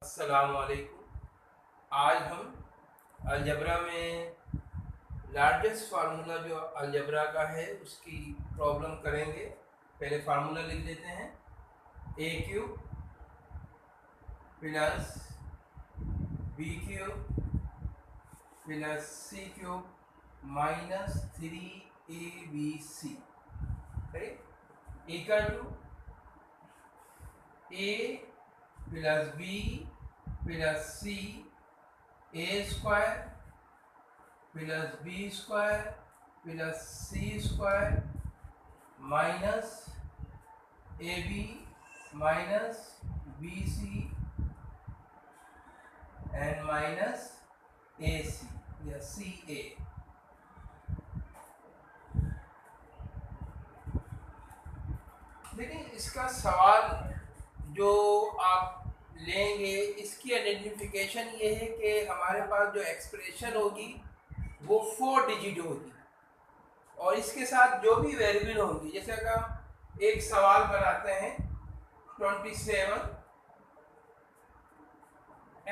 अस्सलामुअलैकुम। आज हम अलजबरा में लार्जेस्ट फार्मूला जो अलजबरा का है उसकी प्रॉब्लम करेंगे। पहले फार्मूला लिख लेते हैं। A cube plus B cube plus C cube minus 3abc equal to A plus B plus C A square plus B square plus C square minus A B minus B C and minus A C या C ए। लेकिन इसका सवाल जो आप लेंगे इसकी identification ये है कि हमारे पास जो एक्सप्रेशन होगी वो 4 डिजिट होगी और इसके साथ जो भी वेरिएबल होंगी, जैसे अगर हम एक सवाल बनाते हैं 27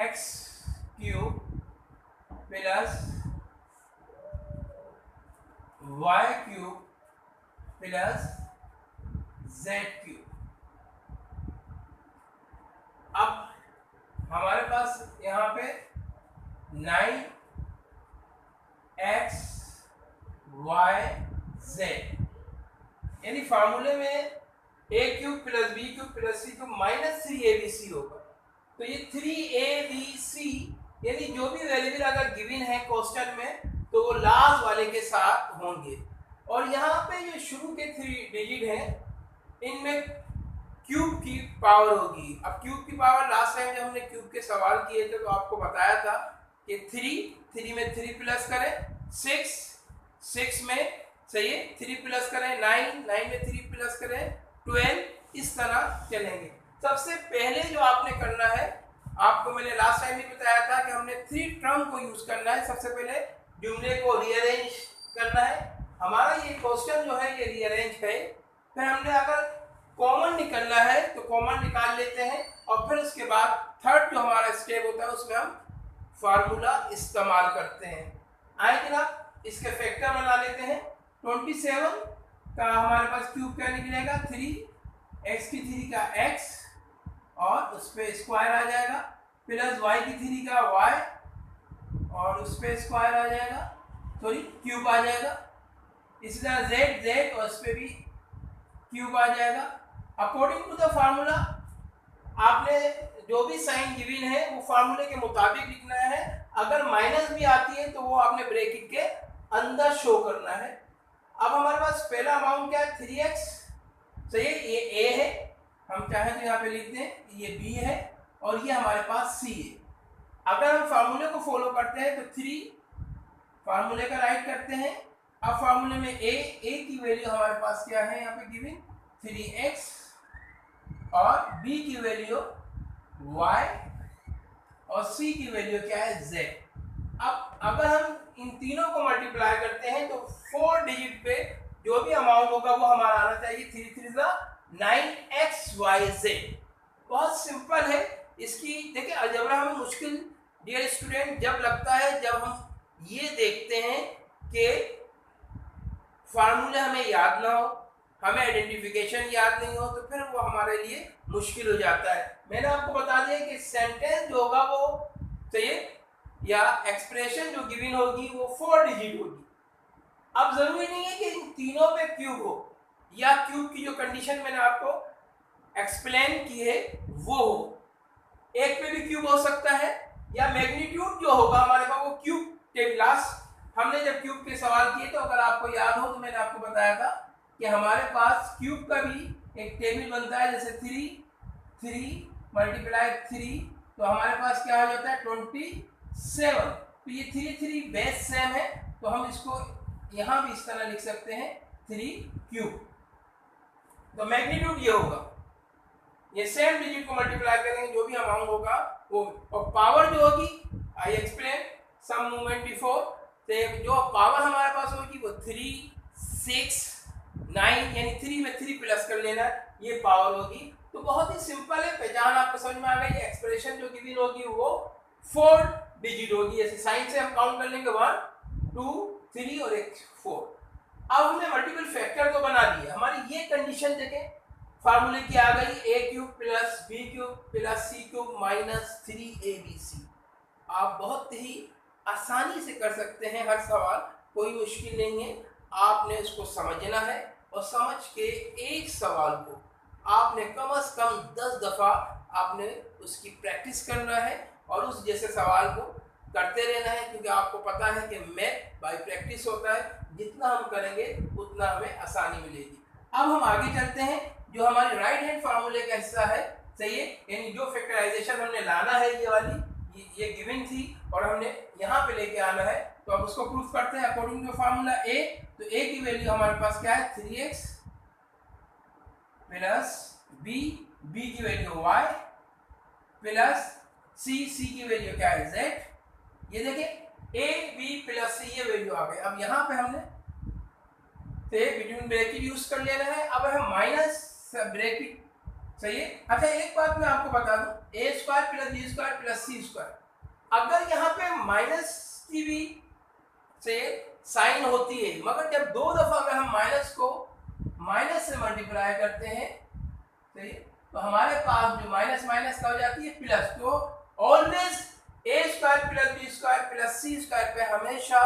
x cube plus y cube plus z cube. अब हमारे पास यहाँ पे 9x y z यानी फार्मूले में a cube plus b cube plus c cube minus 3abc होगा। तो ये 3abc यानी जो भी वेरिएबल अगर गिवन है क्वेश्चन में तो वो लास्ट वाले के साथ होंगे। और यहाँ पे जो शुरू के 3 डिजिट हैं इनमें क्यूब की पावर होगी। अब क्यूब की पावर लास्ट टाइम जब हमने क्यूब के सवाल किए थे तो आपको बताया था कि 3 में 3 प्लस करें 6 में सही है 3 प्लस करें 9 में 3 प्लस करें 12, इस तरह चलेंगे। सबसे पहले जो आपने करना है, आपको मैंने लास्ट टाइम भी बताया था कि हमने 3 टर्म को यूज करना है। सबसे पहले जुमले को रीअरेंज करना है। हमारा ये क्वेश्चन जो है ये रीअरेंज है। फिर हमने अगर कॉमन निकलना है तो कॉमन निकाल लेते हैं और फिर उसके बाद थर्ड जो हमारा स्टेप होता है उसमें हम फार्मूला इस्तेमाल करते हैं। आए जनाब इसके फैक्टर बना लेते हैं। 27 का हमारे पास क्यूब क्या निकलेगा 3, x की 3 का x और उस पर स्क्वायर आ जाएगा, प्लस y की 3 का y और उस पर स्क्वायर आ जाएगा, सॉरी क्यूब आ जाएगा। इसी तरह z और उस पर भी क्यूब आ जाएगा। अकॉर्डिंग टू द फार्मूला आपने जो भी साइन गिवन है वो फार्मूले के मुताबिक लिखना है। अगर माइनस भी आती है तो वो आपने ब्रैकेट के अंदर शो करना है। अब हमारे पास पहला अमाउंट क्या है 3x, सही है, ये a है, हम चाहें तो यहाँ पे लिख दें ये b है और ये हमारे पास c है। अगर हम फार्मूले को फॉलो करते हैं तो 3 फार्मूले का राइट करते हैं। अब फार्मूले में a की वैल्यू हमारे पास क्या है यहाँ पे गिवन 3x और b की वैल्यू y और c की वैल्यू क्या है z। अब अगर हम इन तीनों को मल्टीप्लाई करते हैं तो 4 डिजिट पे जो भी अमाउंट होगा वो हमारा आना चाहिए 3 3 9xyz। बहुत सिंपल है। इसकी देखिए अलजबरा हमें मुश्किल डियर स्टूडेंट जब लगता है जब हम ये देखते हैं कि फार्मूले हमें याद ना हो, हमें आइडेंटिफिकेशन याद नहीं हो, तो फिर वो हमारे लिए मुश्किल हो जाता है। मैंने आपको बता दिया कि सेंटेंस जो होगा वो चाहिए या एक्सप्रेशन जो गिवन होगी वो 4 डिजिट होगी। अब जरूरी नहीं है कि इन तीनों पे क्यूब हो या क्यूब की जो कंडीशन मैंने आपको एक्सप्लेन की है वो हो। एक पे भी क्यूब हो सकता है या मैग्नीट्यूड जो होगा हमारे पास वो क्यूब टेबल। लास्ट हमने जब क्यूब के सवाल किए तो अगर आपको याद हो तो मैंने आपको बताया था कि हमारे पास क्यूब का भी एक टेबल बनता है, जैसे 3 मल्टीप्लाई 3 तो हमारे पास क्या हो जाता है 27। तो ये 3 बेस सेम है तो हम इसको यहाँ भी इस तरह लिख सकते हैं 3 क्यूब। तो मैग्नीट्यूड ये होगा, ये सेम डिजिट को मल्टीप्लाई करेंगे जो भी अमाउंट होगा वो। और पावर जो होगी I explain some moment before, तो जो पावर हमारे पास होगी वो 3 6 9 यानी 3 में 3 प्लस कर लेना, ये पावर होगी तो बहुत ही सिंपल है, पहचान आपको समझ में आ गई। एक्सप्रेशन जो गिवन होगी वो 4 डिजिट होगी। ऐसे साइन से हम काउंट कर लेंगे 1 2 3 और एक 4। अब हमने मल्टीपल फैक्टर तो बना लिया, हमारी ये कंडीशन देखें फार्मूले की आ गई, a cube plus b cube plus c cube minus 3abc। आप बहुत ही आसानी से कर सकते हैं, हर सवाल कोई मुश्किल नहीं है। आपने इसको समझना है और समझ के एक सवाल को आपने कम से कम 10 दफ़ा आपने उसकी प्रैक्टिस करना है और उस जैसे सवाल को करते रहना है, क्योंकि आपको पता है कि मैथ बाय प्रैक्टिस होता है। जितना हम करेंगे उतना हमें आसानी मिलेगी। अब हम आगे चलते हैं, जो हमारे राइट हैंड फार्मूले का हिस्सा है, सही है, यानी जो फैक्टराइजेशन हमने लाना है, ये वाली ये गिवन थी और हमने यहाँ पे लेके आना है, तो अब उसको प्रूफ करते हैं अकॉर्डिंग टू फार्मूला ए। तो ए की वैल्यू हमारे पास क्या है 3x प्लस b, b की वैल्यू y प्लस c की वैल्यू क्या है z। ये देखें a b प्लस c ये वैल्यू आ गई। अब यहाँ पे हमने बिटवीन ब्रैकेट यूज कर लेना है। अब हम माइनस ब्रैकेट, सही है। अच्छा एक बात मैं आपको बता दूं, a square plus b square plus c square, अगर यहाँ पे माइनस की भी से साइन होती है, मगर जब 2 दफा में हम माइनस को माइनस से मल्टीप्लाई करते हैं, सही है, तो हमारे पास जो माइनस माइनस का हो जाती है प्लस। तो always a square plus b square plus c square पे हमेशा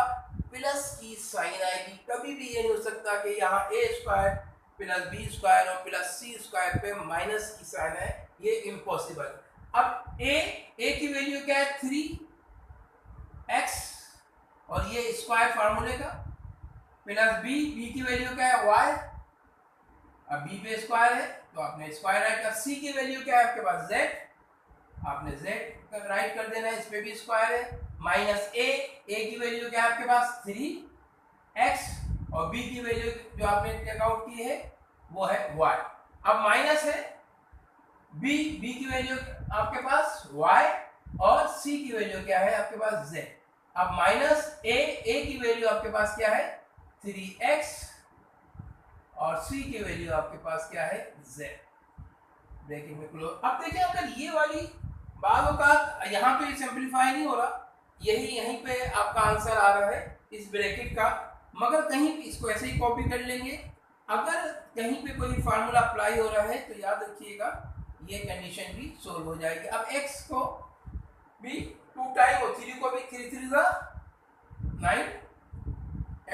प्लस की साइन आएगी। कभी भी ये नहीं हो सकता कि यहाँ a square plus b square और प्लस c स्क्वायर पे माइनस की साइन है, ये इम्पॉसिबल। अब a की वैल्यू क्या है 3x और ये स्क्वायर फार्मूले का, प्लस b की वैल्यू क्या है y, अब b पे स्क्वायर है तो आपने स्क्वायर राइट कर। c की वैल्यू क्या है आपके पास z, आपने z राइट कर देना है, इस पे भी स्क्वायर है। माइनस a की वैल्यू क्या है आपके पास 3x और b की वैल्यू जो आपने टेक आउट की है वो है y। अब माइनस है b की वैल्यू आपके पास y और c की वैल्यू क्या है आपके पास z। अब माइनस a की वैल्यू आपके पास क्या है 3x और c की वैल्यू आपके पास क्या है z। ब्रैकेट में क्लोज। अब देखिए अगर ये वाली बात यहाँ पे सिंपलीफाई नहीं हो रहा, यहीं पे आपका आंसर आ रहा है इस ब्रैकेट का, मगर कहीं इसको ऐसे ही कॉपी कर लेंगे। अगर कहीं पे कोई फार्मूला अप्लाई हो रहा है तो याद रखिएगा ये कंडीशन भी सोल्व हो जाएगी। अब x को भी 2 टाइम और 3 को भी 3 3 जा 9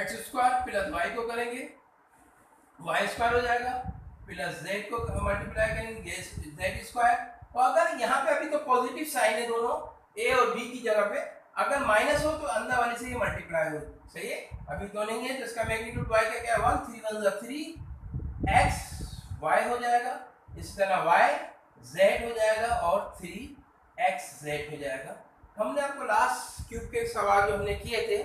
x स्क्वायर प्लस y को करेंगे y स्क्वायर हो जाएगा, प्लस z को मल्टीप्लाई करेंगे z स्क्वायर। और अगर यहाँ पे अभी तो पॉजिटिव साइन है दोनों a और b की जगह पे, अगर माइनस हो तो अंदर वाले से ये मल्टीप्लाई हो, सही है। अभी तो नहीं है तो इसका मैग्नीट्यूड y का क्या है 1 3 1 3 x y हो जाएगा, इस तरह y z हो जाएगा और 3x z हो जाएगा। हमने आपको लास्ट क्यूब के सवाल जो हमने किए थे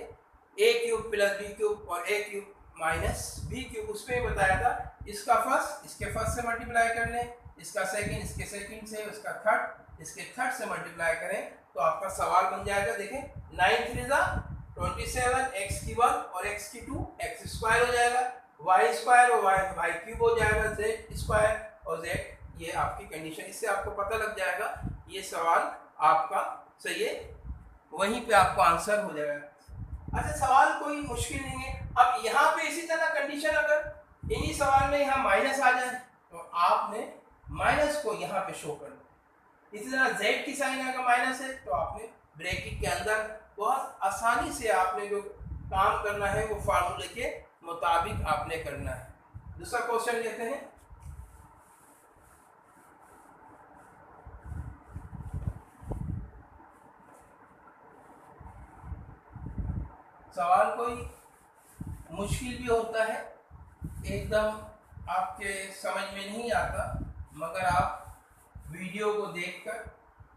a cube plus b cube और a cube minus b cube, उसमें बताया था इसका फर्स्ट इसके फर्स्ट से मल्टीप्लाई कर लें, इसका सेकंड इसके सेकंड से, इसका थर्ड इसके थर्ड से मल्टीप्लाई करें तो आपका सवाल बन जाएगा। देखें 9 3 जा 27 x की 1 और x की 2 x स्क्वायर हो जाएगा, y स्क्वायर और y क्यूब हो जाएगा, z स्क्वायर और z, ये आपकी कंडीशन। इससे आपको पता लग जाएगा ये सवाल आपका सही है, वहीं पे आपको आंसर हो जाएगा। अच्छा सवाल कोई मुश्किल नहीं है। अब यहाँ पे इसी तरह कंडीशन अगर इन्हीं सवाल में यहाँ माइनस आ जाए तो आपने माइनस को यहाँ पे शो करना। इसी तरह z की साइन अगर माइनस है तो आपने ब्रैकेट के अंदर बहुत आसानी से आपने जो काम करना है वो फार्मूले के मुताबिक आपने करना है। दूसरा क्वेश्चन लेते हैं। सवाल कोई मुश्किल भी होता है, एकदम आपके समझ में नहीं आता, मगर आप वीडियो को देखकर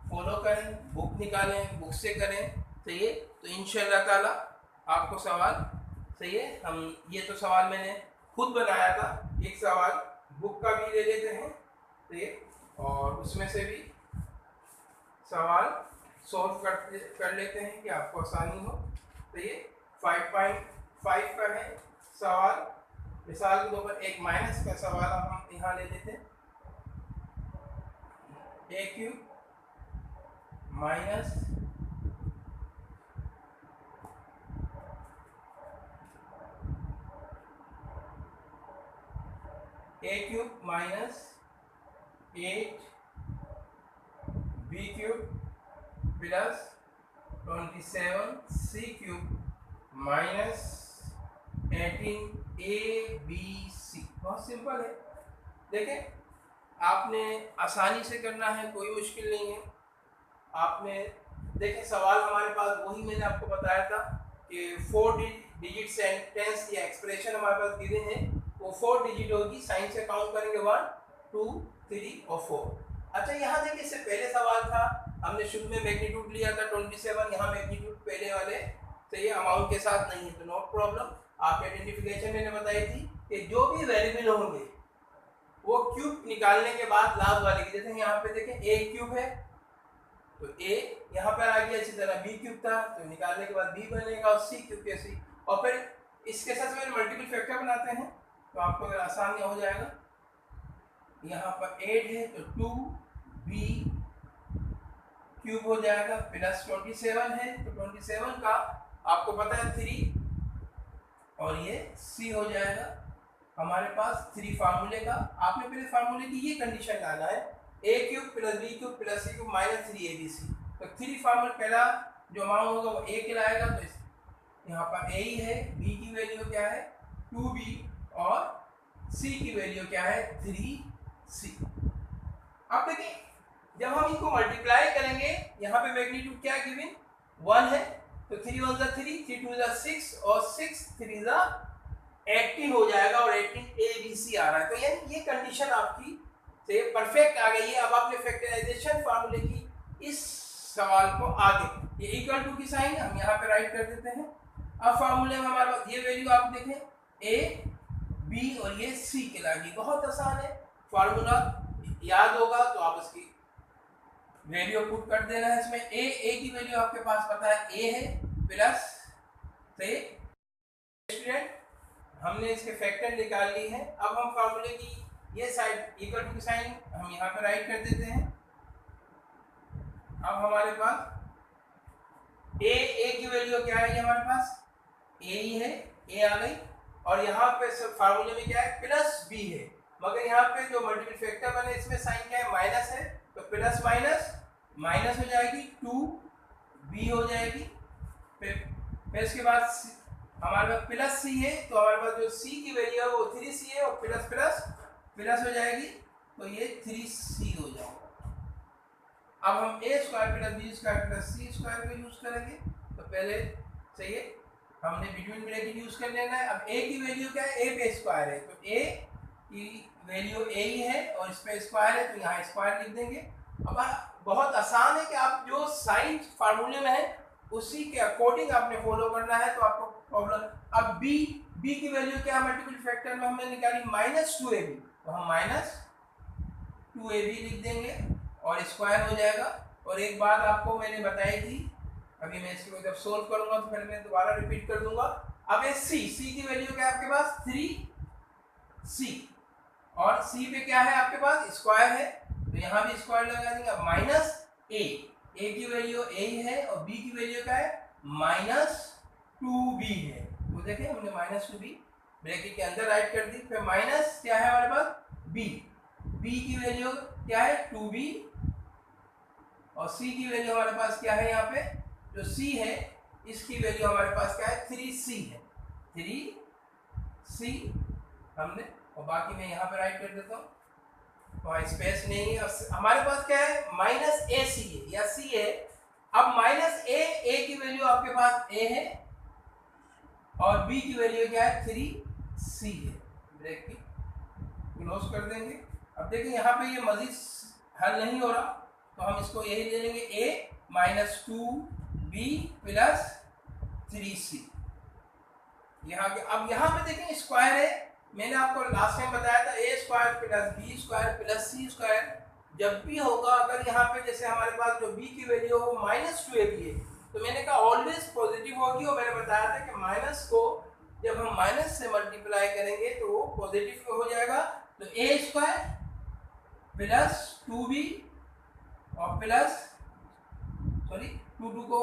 फॉलो करें, बुक निकालें, बुक से करें, सही है, तो इंशाल्लाह ताला आपको सवाल सही है। हम ये तो सवाल मैंने खुद बनाया था, एक सवाल बुक का भी ले लेते हैं, सही है, और उसमें से भी सवाल सॉल्व कर लेते हैं कि आपको आसानी हो। तो ये 5.5 का है सवाल। मिसाल के तौर पर एक माइनस का सवाल हम यहाँ ले लेते हैं। A cube minus A cube minus 8 B cube plus 27 C cube minus 18 A B C. बहुत सिंपल है। देखें, आपने आसानी से करना है, कोई मुश्किल नहीं है। आपने देखें, सवाल हमारे पास वही मैंने आपको बताया था कि 4 डिजिट सेंटेंस या एक्सप्रेशन हमारे पास गिवे हैं, वो 4 डिजिट होगी। साइन से काउंट करेंगे 1 2 3 और 4। अच्छा, यहाँ देखिए, इससे पहले सवाल था, हमने शुरू में मैग्नीट्यूड लिया था 27, यहाँ मैग्नीट्यूड पहले वाले तो ये अमाउंट के साथ नहीं है, तो नो प्रॉब्लम। आप आइडेंटिफिकेशन मैंने बताई थी कि जो भी वेरिएबल होंगे वो क्यूब निकालने के बाद लाभ वाले की, जैसे यहाँ पे देखें ए क्यूब है तो ए यहाँ पर आ गया, इसी तरह बी क्यूब था तो निकालने के बाद बी बनेगा, और सी क्यूब के सी, और फिर इसके साथ में मल्टीपल फैक्टर बनाते हैं तो आपको अगर आसान हो जाएगा। यहाँ पर 8 है तो 2b क्यूब हो जाएगा, प्लस 27 है तो 27 का आपको पता है 3, और ये c हो जाएगा हमारे पास 3 फार्मूले का। आपने पहले फार्मूले की ये कंडीशन लाना है, a cube plus b cube plus c cube minus 3abc। तो 3 फार्मूला पहला जो अमाउंट होगा वो a कहलाएगा, तो यहाँ पर a ही है, b की वैल्यू क्या है 2b, और c की वैल्यू क्या है 3c। अब देखिए, जब हम इनको मल्टीप्लाई करेंगे, यहाँ पे मैग्नीट्यूड क्या गिवन 1 है तो 3 1 जा 3, 3 2 जा 6, और 6 3 जा 18 हो जाएगा, और 18 ABC आ रहा है। तो यानी ये कंडीशन आपकी से परफेक्ट आ गई है। अब आपने फैक्टराइजेशन फार्मूले की इस सवाल को आगे, ये इक्वल टू की साइन हम यहाँ पे राइट कर देते हैं। अब फार्मूले में हमारे पास ये वैल्यू आप देखें A B और ये C कहलाएगी। बहुत आसान है, फार्मूला याद होगा तो आप इसकी वैल्यू पुट कर देना है इसमें। A की वैल्यू आपके पास पता है A है, प्लस से स्टूडेंट हमने इसके फैक्टर निकाल ली है। अब हम फार्मूले की ये साइड इक्वल टू की साइन हम यहाँ पे राइट कर देते हैं। अब हमारे पास A की वैल्यू क्या है, ये हमारे पास A ही है, A आ गई, और यहाँ पे फार्मूले में क्या है प्लस B है, मगर यहाँ पे जो मल्टीपल फैक्टर बने इसमें साइन क्या है माइनस है, तो प्लस माइनस माइनस हो जाएगी, 2b हो जाएगी। फिर इसके बाद हमारे पास प्लस c है, तो हमारे पास जो c की वैल्यू है वो 3c है, और प्लस प्लस प्लस हो जाएगी, तो ये 3c हो जाएगा। अब हम a square plus b square plus c square को यूज करेंगे, तो पहले सही है हमने बिटवीन ब्रैकेट यूज कर लेना है। अब a की वैल्यू क्या है, a पे स्क्वायर है, तो a की वैल्यू a ही है, और इस पे स्क्वायर है तो यहाँ स्क्वायर लिख देंगे। अब बहुत आसान है कि आप जो साइन फार्मूले में है उसी के अकॉर्डिंग आपने फॉलो करना है, तो आपको प्रॉब्लम। अब b की वैल्यू क्या मल्टीपल फैक्टर में हमने निकाली -2ab, तो हम -2ab लिख देंगे और स्क्वायर हो जाएगा। और एक बात आपको मैंने बताई थी, अभी मैं इसको जब सोल्व करूंगा तो फिर मैं दोबारा रिपीट कर दूंगा। अब ये c की वैल्यू क्या है आपके पास 3c, और c पे क्या है आपके पास स्क्वायर है, तो यहाँ भी स्क्वायर लगा देंगे। माइनस a की वैल्यू a है, और b की वैल्यू क्या है -2b है, तो देखिए हमने -2b ब्रैकेट के अंदर राइट कर दी। फिर माइनस क्या है हमारे पास b की वैल्यू क्या है 2b, और c की वैल्यू हमारे पास क्या है, यहाँ पे जो c है इसकी वैल्यू हमारे पास क्या है 3c है, 3c हमने, और बाकी मैं यहाँ पे राइट कर देता हूँ, वहाँ स्पेस नहीं है। हमारे पास क्या है -ac है या c है। अब -a की वैल्यू आपके पास a है, और b की वैल्यू क्या है 3c है, ब्रैकेट क्लोज कर देंगे। अब देखिए यहाँ पे ये मजीद हल नहीं हो रहा, तो हम इसको यही ले लेंगे a -2b प्लस 3c यहाँ के। अब यहाँ पे देखें स्क्वायर है, मैंने आपको लास्ट टाइम बताया था a square plus b square plus c square जब भी होगा, अगर यहाँ पे जैसे हमारे पास जो b की वैल्यू हो वो -2ab है, तो मैंने कहा ऑलवेज पॉजिटिव होगी, और मैंने बताया था कि माइनस को जब हम माइनस से मल्टीप्लाई करेंगे तो वो पॉजिटिव हो जाएगा। तो a स्क्वायर प्लस 2b और प्लस सॉरी 2 को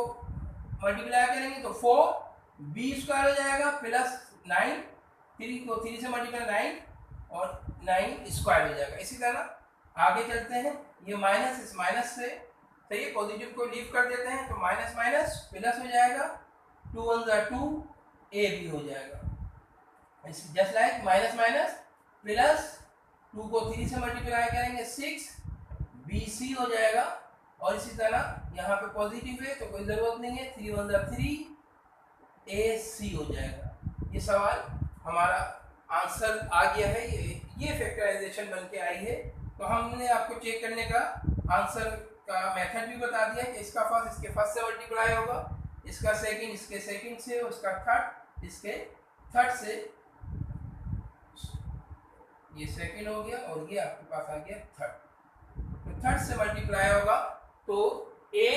मल्टीप्लाई करेंगे तो 4 बी स्क्वायर हो जाएगा प्लस 9 3 को 3 से मल्टीप्लाई 9 और 9 स्क्वायर हो जाएगा। इसी तरह आगे चलते हैं, ये माइनस इस माइनस से सही है, पॉजिटिव को लीव कर देते हैं तो माइनस माइनस प्लस हो जाएगा, 2 1 2 ए भी हो जाएगा। Just like minus minus plus 2 को 3 से मल्टीप्लाई करेंगे 6 बी सी हो जाएगा। और इसी तरह यहाँ पे पॉजिटिव है तो कोई ज़रूरत नहीं है, 3 1 3 ए सी हो जाएगा। ये सवाल हमारा आंसर आ गया है, ये फैक्टराइजेशन बन के आई है। तो हमने आपको चेक करने का आंसर का मेथड भी बता दिया कि इसका फर्स्ट इसके फर्स्ट से मल्टीप्लाई होगा, इसका सेकंड इसके सेकंड से, उसका थर्ड इसके थर्ड से, ये सेकंड हो गया और ये आपके पास आ गया थर्ड। तो थर्ड से मल्टीप्लाई होगा तो ए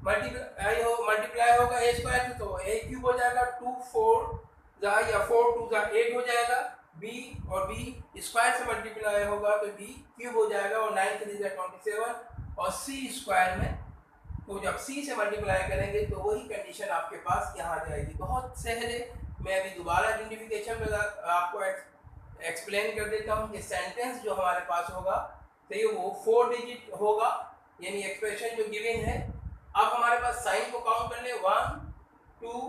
मल्टीप्लाई होगा ए स्क्वायर से तो ए क्यूब हो जाएगा, 2 4 या 4 2 8 हो जाएगा। बी और बी स्क्वायर से मल्टीप्लाई होगा तो बी क्यूब हो जाएगा और 9 3 27 और सी स्क्वायर में तो जब सी से मल्टीप्लाई करेंगे तो वही कंडीशन आपके पास यहाँ आ जाएगी। बहुत सहज है, मैं अभी दोबारा आइडेंटिफिकेशन आपको एक्सप्लेन कर देता हूँ कि सेंटेंस जो हमारे पास होगा तो ये वो 4 डिजिट होगा, यानी एक्सप्रेशन जो गिवन है। अब हमारे पास साइन को काउंट कर ले 1 2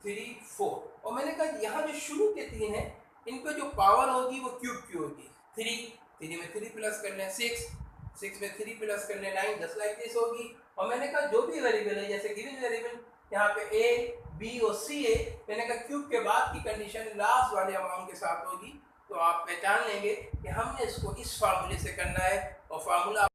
3 4 और मैंने कहा यहाँ जो शुरू के 3 है इनको जो पावर होगी वो क्यूब की होगी। 3 में 3 प्लस कर लें 6 में 3 प्लस कर लें 9 जस्ट लाइक दिस होगी। और मैंने कहा जो भी वेरिएबल है जैसे गिवन वेरिएबल यहाँ पे ए बी और सी है, मैंने कहा क्यूब के बाद की कंडीशन लास्ट वाले अमाउंट के साथ होगी। तो आप पहचान लेंगे कि हमने इसको इस फार्मूले से करना है और फार्मूला